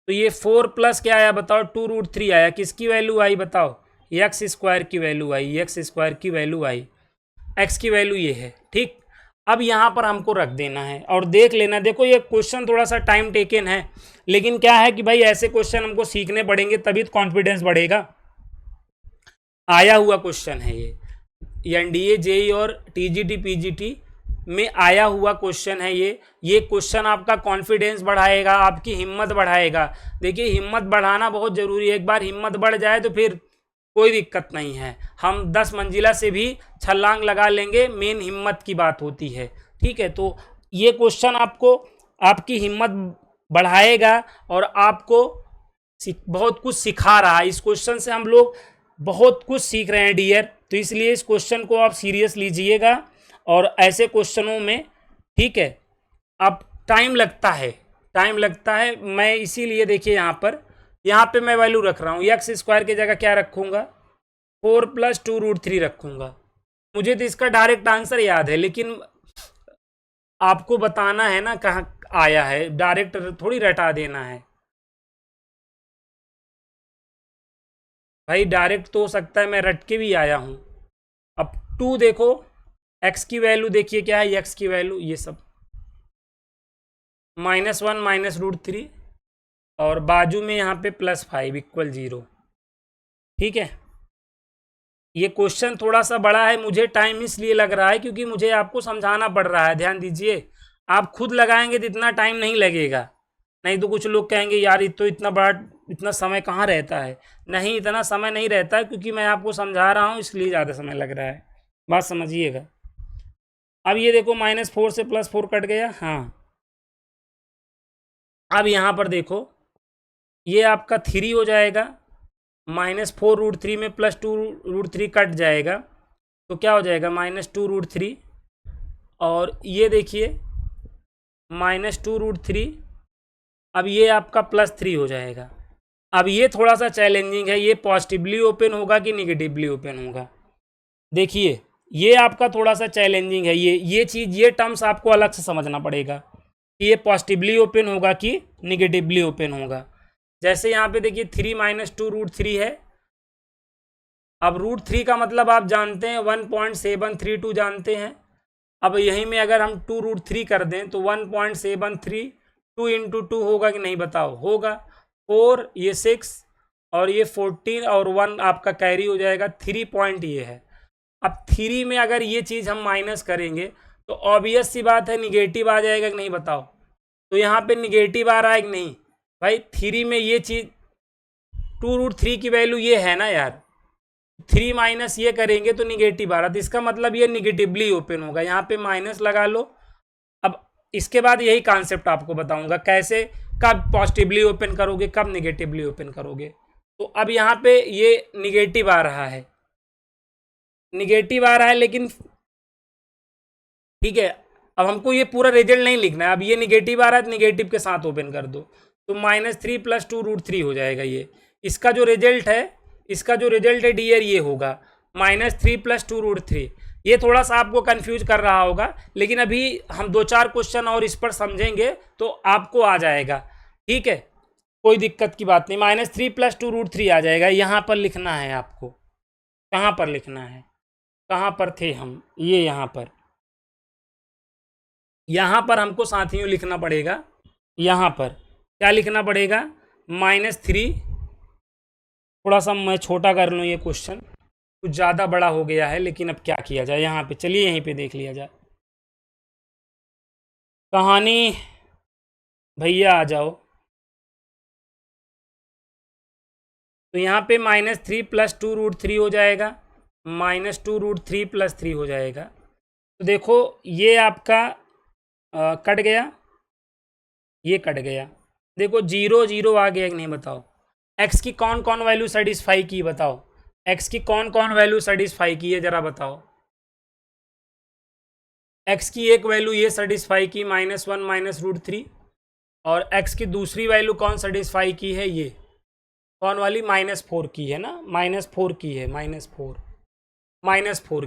तो ये 4 प्लस क्या आया बताओ? 2√3 आया। किसकी वैल्यू आई बताओ? एक्स स्क्वायर की वैल्यू आई, एक्स स्क्वायर की वैल्यू आई, एक्स की वैल्यू ये है, ठीक। अब यहाँ पर हमको रख देना है और देख लेना। देखो ये क्वेश्चन थोड़ा सा टाइम टेकन है, लेकिन क्या है कि भाई ऐसे क्वेश्चन हमको सीखने पड़ेंगे, तभी तो कॉन्फिडेंस बढ़ेगा। आया हुआ क्वेश्चन है ये एनडीए जेई और टीजीटी पीजीटी में आया हुआ क्वेश्चन है ये क्वेश्चन आपका कॉन्फिडेंस बढ़ाएगा, आपकी हिम्मत बढ़ाएगा। देखिए हिम्मत बढ़ाना बहुत ज़रूरी है। एक बार हिम्मत बढ़ जाए तो फिर कोई दिक्कत नहीं है, हम 10 मंजिला से भी छलांग लगा लेंगे। मेन हिम्मत की बात होती है, ठीक है। तो ये क्वेश्चन आपको आपकी हिम्मत बढ़ाएगा और आपको बहुत कुछ सिखा रहा है। इस क्वेश्चन से हम लोग बहुत कुछ सीख रहे हैं डियर, तो इसलिए इस क्वेश्चन को आप सीरियस लीजिएगा। और ऐसे क्वेश्चनों में, ठीक है, अब टाइम लगता है। मैं इसीलिए देखिए यहाँ पे मैं वैल्यू रख रहा हूँ, एक्स स्क्वायर की जगह क्या रखूँगा? 4 + 2√3 रखूँगा। मुझे तो इसका डायरेक्ट आंसर याद है, लेकिन आपको बताना है ना कहाँ आया है, डायरेक्ट थोड़ी रटा देना है भाई। डायरेक्ट तो हो सकता है मैं रट के भी आया हूँ। अब 2 देखो, एक्स की वैल्यू देखिए क्या है, एक्स की वैल्यू ये सब -1 माइनस √3, और बाजू में यहाँ पे +5 = 0, ठीक है। ये क्वेश्चन थोड़ा सा बड़ा है, मुझे टाइम इसलिए लग रहा है क्योंकि मुझे आपको समझाना पड़ रहा है। ध्यान दीजिए, आप खुद लगाएंगे तो इतना टाइम नहीं लगेगा। नहीं तो कुछ लोग कहेंगे यार ये तो इतना समय कहाँ रहता है। नहीं, इतना समय नहीं रहता है, क्योंकि मैं आपको समझा रहा हूँ इसलिए ज़्यादा समय लग रहा है। बात समझिएगा। अब ये देखो -4 से +4 कट गया। हाँ, अब यहाँ पर देखो ये आपका 3 हो जाएगा, -4√3 में +2√3 कट जाएगा, तो क्या हो जाएगा? -2√3, और ये देखिए -2√3, अब ये आपका +3 हो जाएगा। अब ये थोड़ा सा चैलेंजिंग है, ये पॉजिटिवली ओपन होगा कि निगेटिवली ओपन होगा? देखिए ये आपका थोड़ा सा चैलेंजिंग है, ये चीज़, ये टर्म्स आपको अलग से समझना पड़ेगा कि ये पॉजिटिवली ओपन होगा कि निगेटिवली ओपन होगा। जैसे यहाँ पे देखिए 3 - 2√3 है। अब √3 का मतलब आप जानते हैं 1.732 जानते हैं। अब यहीं में अगर हम 2√3 कर दें तो 1.732 × 2 होगा कि नहीं बताओ? होगा। 4 ये 6 और ये 14 और 1 आपका कैरी हो जाएगा, 3 पॉइंट ये है। अब 3 में अगर ये चीज़ हम माइनस करेंगे तो ऑब्वियस सी बात है निगेटिव आ जाएगा कि नहीं बताओ? तो यहाँ पे निगेटिव आ रहा है कि नहीं भाई? 3 में ये चीज़ 2√3 की वैल्यू ये है ना यार, 3 माइनस ये करेंगे तो निगेटिव आ रहा, तो इसका मतलब ये निगेटिवली ओपन होगा, यहाँ पे माइनस लगा लो। अब इसके बाद यही कॉन्सेप्ट आपको बताऊंगा कैसे, कब पॉजिटिवली ओपन करोगे, कब निगेटिवली ओपन करोगे। तो अब यहाँ पे ये निगेटिव आ रहा है, निगेटिव आ रहा है, लेकिन ठीक है, अब हमको ये पूरा रिजल्ट नहीं लिखना है। अब ये निगेटिव आ रहा है तो निगेटिव के साथ ओपन कर दो, तो -3 + 2√3 हो जाएगा ये। इसका जो रिजल्ट है, इसका जो रिजल्ट है डियर ये होगा -3 + 2√3। ये थोड़ा सा आपको कंफ्यूज कर रहा होगा, लेकिन अभी हम 2-4 क्वेश्चन और इस पर समझेंगे तो आपको आ जाएगा, ठीक है, कोई दिक्कत की बात नहीं। -3 + 2√3 आ जाएगा, यहाँ पर लिखना है आपको। कहाँ पर लिखना है, कहाँ पर थे हम, ये यहाँ पर हमको साथियों लिखना पड़ेगा। यहाँ पर क्या लिखना पड़ेगा, -3, थोड़ा सा मैं छोटा कर लूँ, ये क्वेश्चन कुछ ज़्यादा बड़ा हो गया है, लेकिन अब क्या किया जाए। यहाँ पे चलिए यहीं पे देख लिया जाए कहानी, भैया आ जाओ। तो यहाँ पे -3 + 2√3 हो जाएगा, -2√3 + 3 हो जाएगा। तो देखो ये आपका कट गया, ये कट गया। देखो 0 0 आ गया कि नहीं बताओ। एक्स की कौन कौन वैल्यू सेटिस्फाई की बताओ, एक्स की कौन कौन वैल्यू सेटिस्फाई की है जरा बताओ। एक्स की एक वैल्यू ये सेटिस्फाई की -1 -√3, और एक्स की दूसरी वैल्यू कौन सेटिस्फाई की है, ये कौन वाली, -4 की है ना, -4 की है, -4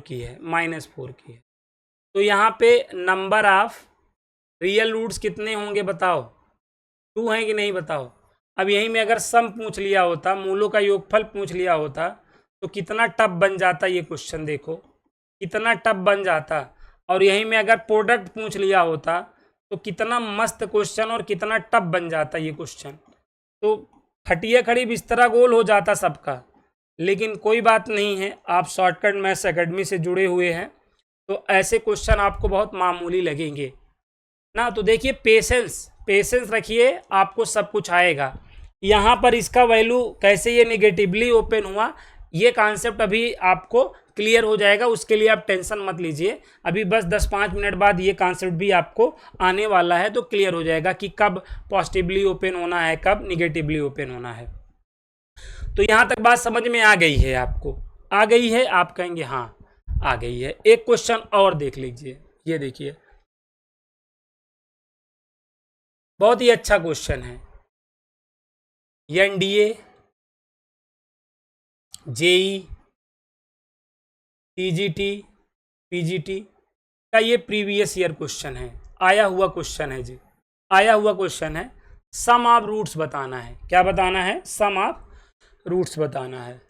की है, -4 की है। तो यहाँ पे नंबर ऑफ रियल रूट्स कितने होंगे बताओ, 2 हैं कि नहीं बताओ। अब यहीं में अगर सम पूछ लिया होता, मूलों का योगफल पूछ लिया होता, तो कितना टफ बन जाता ये क्वेश्चन, देखो कितना टफ बन जाता। और यहीं में अगर प्रोडक्ट पूछ लिया होता तो कितना मस्त क्वेश्चन और कितना टफ बन जाता ये क्वेश्चन। तो खटिया खड़ी बिस्तरा गोल हो जाता सबका। लेकिन कोई बात नहीं है, आप शॉर्टकट मैथ्स एकेडमी से जुड़े हुए हैं, तो ऐसे क्वेश्चन आपको बहुत मामूली लगेंगे ना। तो देखिए पेशेंस रखिए, आपको सब कुछ आएगा। यहाँ पर इसका वैल्यू कैसे ये निगेटिवली ओपन हुआ, ये कॉन्सेप्ट अभी आपको क्लियर हो जाएगा, उसके लिए आप टेंशन मत लीजिए। अभी बस 10-5 मिनट बाद ये कॉन्सेप्ट भी आपको आने वाला है, तो क्लियर हो जाएगा कि कब पॉजिटिवली ओपन होना है, कब निगेटिवली ओपन होना है। तो यहाँ तक बात समझ में आ गई है आपको, आ गई है, आप कहेंगे हाँ आ गई है। एक क्वेश्चन और देख लीजिए, ये देखिए बहुत ही अच्छा क्वेश्चन है। एनडीए, जेई, टीजीटी, पीजीटी का ये प्रीवियस ईयर क्वेश्चन है, आया हुआ क्वेश्चन है जी, आया हुआ क्वेश्चन है। सम ऑफ रूट्स बताना है, क्या बताना है, सम ऑफ रूट्स बताना है।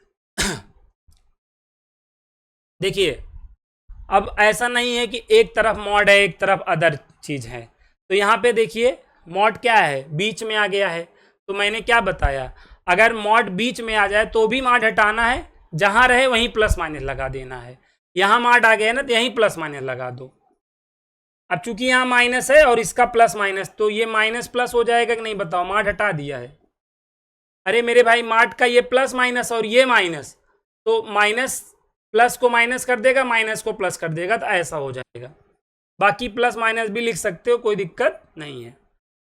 देखिए अब ऐसा नहीं है कि एक तरफ मॉड है एक तरफ अदर चीज है। तो यहाँ पे देखिए मॉड क्या है, बीच में आ गया है। तो मैंने क्या बताया, अगर मॉड बीच में आ जाए तो भी मॉड हटाना है, जहां रहे वहीं प्लस माइनस लगा देना है। यहाँ मॉड आ गया ना तो यहीं प्लस माइनस लगा दो। अब चूंकि यहाँ माइनस है और इसका प्लस माइनस, तो ये माइनस प्लस हो जाएगा कि नहीं बताओ, मॉड हटा दिया है। अरे मेरे भाई मॉड का ये प्लस माइनस और ये माइनस, तो माइनस प्लस को माइनस कर देगा, माइनस को प्लस कर देगा, तो ऐसा हो जाएगा। बाकी प्लस माइनस भी लिख सकते हो, कोई दिक्कत नहीं है।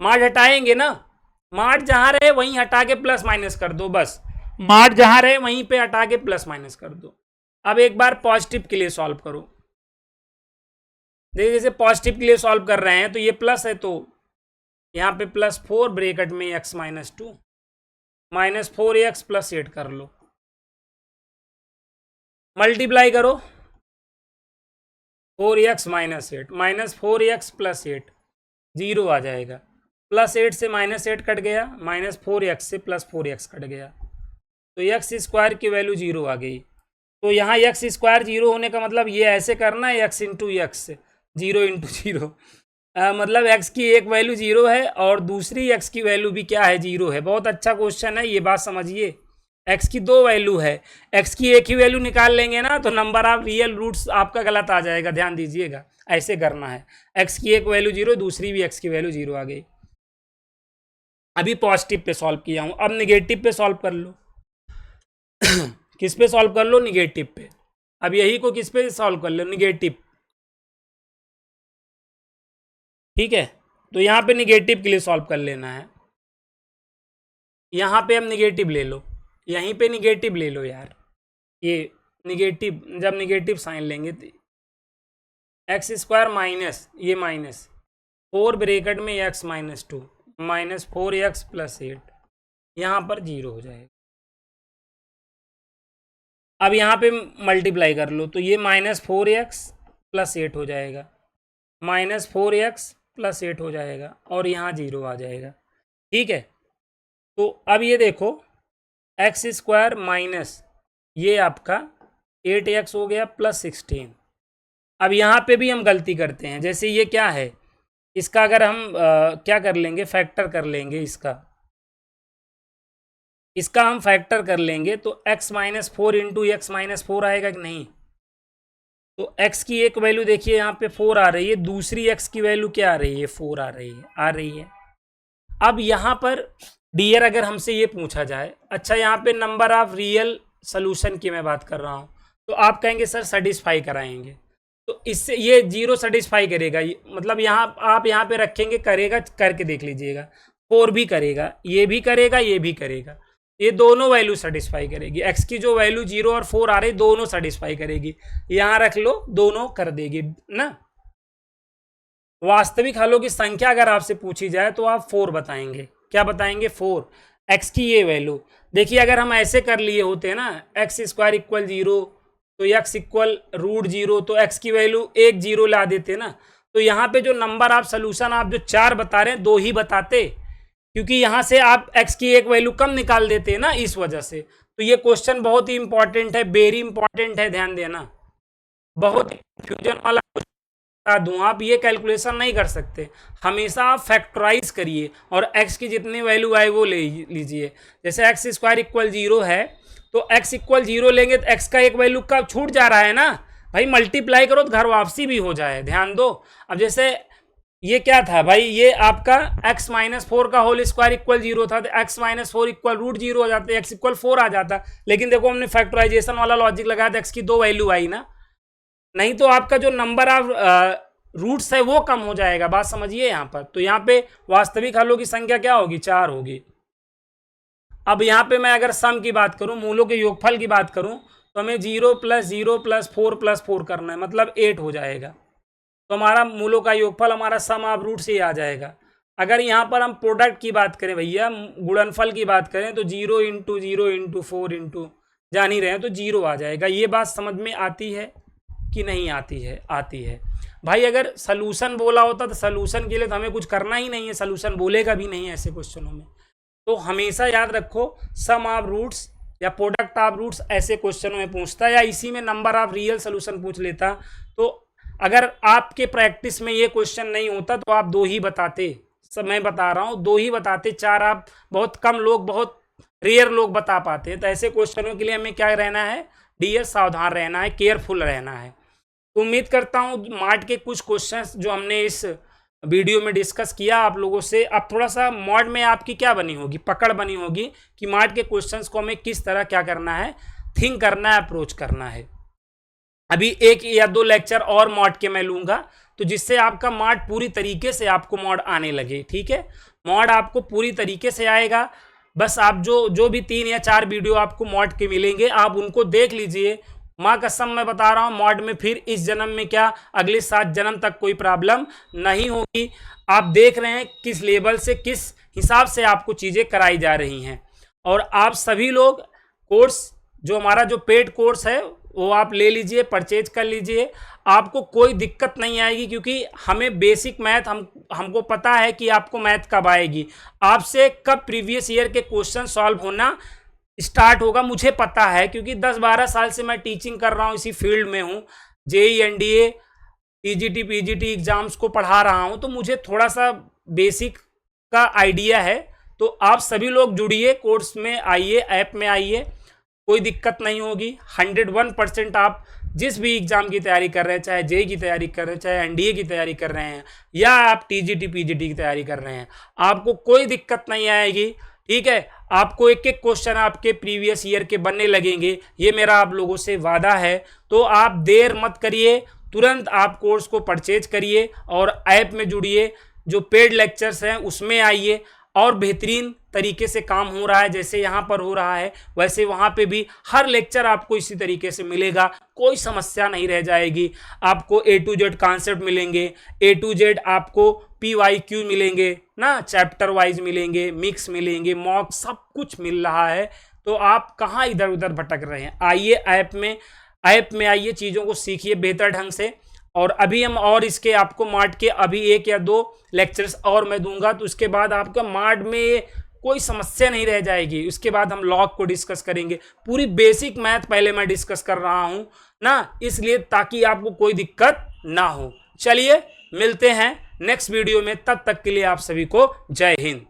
मॉड हटाएंगे ना, मॉड जहां रहे वहीं हटा के प्लस माइनस कर दो, बस मॉड जहां रहे वहीं पे हटा के प्लस माइनस कर दो। अब एक बार पॉजिटिव के लिए सॉल्व करो। देखिए जैसे पॉजिटिव के लिए सॉल्व कर रहे हैं तो ये प्लस है, तो यहाँ पे +4 ब्रैकेट में x - 2 -4x + 8 कर लो, मल्टीप्लाई करो 4x - 8 -4x + 8 0 आ जाएगा। +8 से -8 कट गया, -4x से +4x कट गया, तो x² की वैल्यू 0 आ गई। तो यहाँ x² 0 होने का मतलब ये ऐसे करना है, x × x 0 × 0, मतलब x की एक वैल्यू 0 है और दूसरी x की वैल्यू भी क्या है, 0 है। बहुत अच्छा क्वेश्चन है, ये बात समझिए। x की 2 वैल्यू है, x की एक ही वैल्यू निकाल लेंगे ना तो नंबर ऑफ रियल रूट्स आपका गलत आ जाएगा, ध्यान दीजिएगा। ऐसे करना है, x की एक वैल्यू 0, दूसरी भी x की वैल्यू 0 आ गई। अभी पॉजिटिव पे सॉल्व किया हूं, अब निगेटिव पे सॉल्व कर लो। किस पे सॉल्व कर लो, निगेटिव पे। अब यही को किस पे सॉल्व कर लो, निगेटिव, ठीक है। तो यहाँ पे निगेटिव के लिए सॉल्व कर लेना है। यहाँ पे अब निगेटिव ले लो, यहीं पे निगेटिव ले लो यार, ये निगेटिव, जब निगेटिव साइन लेंगे तो एक्स स्क्वायर माइनस ये माइनस 4 ब्रैकेट में x minus 2 minus 4x plus 8, यहाँ पर 0 हो जाएगा। अब यहाँ पे मल्टीप्लाई कर लो तो ये -4x प्लस 8 हो जाएगा, -4x प्लस 8 हो जाएगा और यहाँ 0 आ जाएगा, ठीक है। तो अब ये देखो एक्स स्क्वायर माइनस ये आपका 8x हो गया प्लस 16। अब यहाँ पे भी हम गलती करते हैं, जैसे ये क्या है, इसका अगर हम क्या कर लेंगे, फैक्टर कर लेंगे, इसका हम फैक्टर कर लेंगे तो x minus 4 into x minus 4 आएगा कि नहीं। तो x की एक वैल्यू देखिए यहाँ पे 4 आ रही है, दूसरी x की वैल्यू क्या आ रही है, 4 आ रही है। अब यहाँ पर डियर अगर हमसे ये पूछा जाए, अच्छा यहाँ पे नंबर ऑफ रियल सोल्यूशन की मैं बात कर रहा हूँ, तो आप कहेंगे सर सेटिस्फाई कराएंगे, तो इससे ये 0 सेटिस्फाई करेगा, मतलब यहाँ आप यहाँ पे रखेंगे, करेगा, करके देख लीजिएगा, 4 भी करेगा, ये भी करेगा, ये भी करेगा, ये दोनों वैल्यू सेटिस्फाई करेगी। x की जो वैल्यू 0 और 4 आ रही दोनों सेटिस्फाई करेगी, यहाँ रख लो, दोनों कर देगी ना। वास्तविक हलों की संख्या अगर आपसे पूछी जाए तो आप 4 बताएंगे, क्या बताएंगे, 4। x की ये वैल्यू देखिए, अगर हम ऐसे कर लिए होते ना, एक्स स्क्वायर इक्वल 0 तो x इक्वल √0, तो x की वैल्यू 1 0 ला देते ना, तो यहाँ पे जो नंबर ऑफ सोल्यूशन आप जो 4 बता रहे हैं 2 ही बताते, क्योंकि यहाँ से आप x की एक वैल्यू कम निकाल देते हैं ना, इस वजह से। तो ये क्वेश्चन बहुत ही इंपॉर्टेंट है, वेरी इंपॉर्टेंट है, ध्यान देना, बहुत कंफ्यूजन वाला बता दूं, आप ये कैलकुलेशन नहीं कर सकते, हमेशा आप फैक्टराइज करिए और x की जितनी वैल्यू आए वो ले लीजिए। जैसे एक्स स्क्वायर इक्वल 0 है तो x इक्वल 0 लेंगे तो x का एक वैल्यू का छूट जा रहा है ना भाई, मल्टीप्लाई करो तो घर वापसी भी हो जाए, ध्यान दो। अब जैसे ये क्या था भाई, ये आपका x माइनस 4 का होल स्क्वायर इक्वल 0 था, तो x माइनस 4 इक्वल √0 हो जाता, x इक्वल 4 आ जाता, लेकिन देखो हमने फैक्टराइजेशन वाला लॉजिक लगाया तो x की 2 वैल्यू आई ना, नहीं तो आपका जो नंबर ऑफ रूट्स है वो कम हो जाएगा, बात समझिए यहाँ पर। तो यहाँ पे वास्तविक हलों की संख्या क्या होगी, 4 होगी। अब यहाँ पे मैं अगर सम की बात करूँ, मूलों के योगफल की बात करूँ, तो हमें 0 + 0 + 4 + 4 करना है, मतलब 8 हो जाएगा। तो हमारा मूलों का योगफल हमारा सम ऑफ रूट से ही आ जाएगा। अगर यहाँ पर हम प्रोडक्ट की बात करें भैया, गुणनफल की बात करें, तो 0 × 0 × 4 × जान ही रहे हैं, तो 0 आ जाएगा। ये बात समझ में आती है कि नहीं आती है, आती है भाई। अगर सलूशन बोला होता तो सलूशन के लिए तो हमें कुछ करना ही नहीं है, सलूशन बोलेगा भी नहीं ऐसे क्वेश्चनों में। तो हमेशा याद रखो, सम ऑफ रूट्स या प्रोडक्ट ऑफ रूट्स ऐसे क्वेश्चनों में पूछता है, या इसी में नंबर ऑफ रियल सोल्यूशन पूछ लेता। तो अगर आपके प्रैक्टिस में ये क्वेश्चन नहीं होता तो आप 2 ही बताते, सब मैं बता रहा हूँ 2 ही बताते, 4 आप बहुत कम लोग, बहुत रेयर लोग बता पाते हैं। तो ऐसे क्वेश्चनों के लिए हमें क्या रहना है, डियर सावधान रहना है, केयरफुल रहना है। तो उम्मीद करता हूँ मार्ट के कुछ क्वेश्चंस जो हमने इस वीडियो में डिस्कस किया आप लोगों से, अब थोड़ा सा मॉड में आपकी क्या बनी होगी, पकड़ बनी होगी कि मार्ट के क्वेश्चंस को हमें किस तरह क्या करना है, थिंक करना है, अप्रोच करना है। अभी 1 या 2 लेक्चर और मॉड के मैं लूंगा, तो जिससे आपका मॉड पूरी तरीके से आपको मॉड आने लगे, ठीक है। मॉड आपको पूरी तरीके से आएगा, बस आप जो भी 3 या 4 वीडियो आपको मॉड के मिलेंगे आप उनको देख लीजिए। माँ कसम मैं बता रहा हूँ, मॉड में फिर इस जन्म में क्या अगले 7 जन्म तक कोई प्रॉब्लम नहीं होगी। आप देख रहे हैं किस लेवल से, किस हिसाब से आपको चीज़ें कराई जा रही हैं। और आप सभी लोग कोर्स, जो हमारा जो पेड कोर्स है वो आप ले लीजिए, परचेज कर लीजिए, आपको कोई दिक्कत नहीं आएगी, क्योंकि हमें बेसिक मैथ हमको पता है कि आपको मैथ कब आएगी, आपसे कब प्रीवियस ईयर के क्वेश्चन सॉल्व होना स्टार्ट होगा मुझे पता है, क्योंकि 10-12 साल से मैं टीचिंग कर रहा हूँ, इसी फील्ड में हूँ, JE NDA TGT PGT exams को पढ़ा रहा हूँ, तो मुझे थोड़ा सा बेसिक का आइडिया है। तो आप सभी लोग जुड़िए, कोर्स में आइए, ऐप में आइए, कोई दिक्कत नहीं होगी। 101% आप जिस भी एग्जाम की तैयारी कर रहे हैं, चाहे जेई की तैयारी कर रहे हैं, चाहे एनडीए की तैयारी कर रहे हैं, या आप टीजीटी पीजीटी की तैयारी कर रहे हैं, आपको कोई दिक्कत नहीं आएगी। ठीक है, आपको एक एक क्वेश्चन आपके प्रीवियस ईयर के बनने लगेंगे, ये मेरा आप लोगों से वादा है। तो आप देर मत करिए, तुरंत आप कोर्स को परचेज करिए और ऐप में जुड़िए, जो पेड लेक्चर्स हैं उसमें आइए, और बेहतरीन तरीके से काम हो रहा है। जैसे यहाँ पर हो रहा है वैसे वहाँ पे भी हर लेक्चर आपको इसी तरीके से मिलेगा, कोई समस्या नहीं रह जाएगी। आपको A to Z कॉन्सेप्ट मिलेंगे, A to Z आपको PYQ मिलेंगे ना, चैप्टर वाइज मिलेंगे, मिक्स मिलेंगे, मॉक, सब कुछ मिल रहा है। तो आप कहाँ इधर उधर भटक रहे हैं, आइए ऐप में आइए, चीज़ों को सीखिए बेहतर ढंग से। और अभी हम और इसके आपको मार्ट के अभी 1 या 2 लेक्चर्स और मैं दूंगा, तो उसके बाद आपका मार्ट में कोई समस्या नहीं रह जाएगी। उसके बाद हम लॉग को डिस्कस करेंगे, पूरी बेसिक मैथ पहले मैं डिस्कस कर रहा हूं ना, इसलिए ताकि आपको कोई दिक्कत ना हो। चलिए मिलते हैं नेक्स्ट वीडियो में, तब तक के लिए आप सभी को जय हिंद।